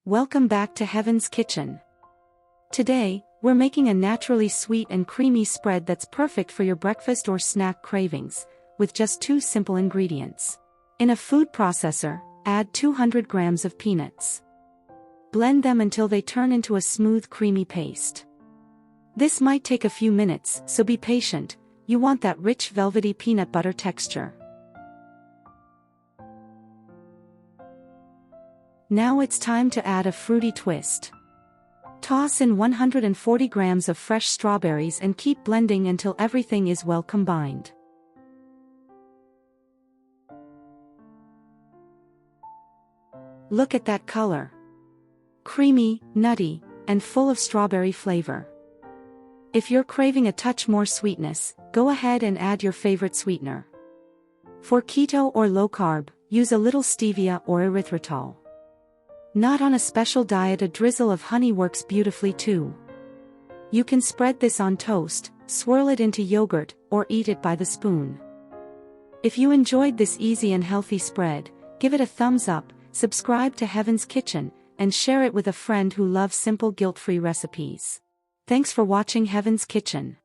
Welcome back to Heaven's Kitchen. Today, we're making a naturally sweet and creamy spread that's perfect for your breakfast or snack cravings, with just 2 simple ingredients. In a food processor, add 200 grams of peanuts. Blend them until they turn into a smooth creamy paste. This might take a few minutes, so be patient. You want that rich velvety peanut butter texture. Now it's time to add a fruity twist. Toss in 140 grams of fresh strawberries and keep blending until everything is well combined. Look at that color. Creamy, nutty, and full of strawberry flavor. If you're craving a touch more sweetness, go ahead and add your favorite sweetener. For keto or low carb, use a little stevia or erythritol. Not on a special diet, a drizzle of honey works beautifully too. You can spread this on toast, swirl it into yogurt, or eat it by the spoon. If you enjoyed this easy and healthy spread, give it a thumbs up, subscribe to Heaven's Kitchen, and share it with a friend who loves simple guilt-free recipes. Thanks for watching Heaven's Kitchen.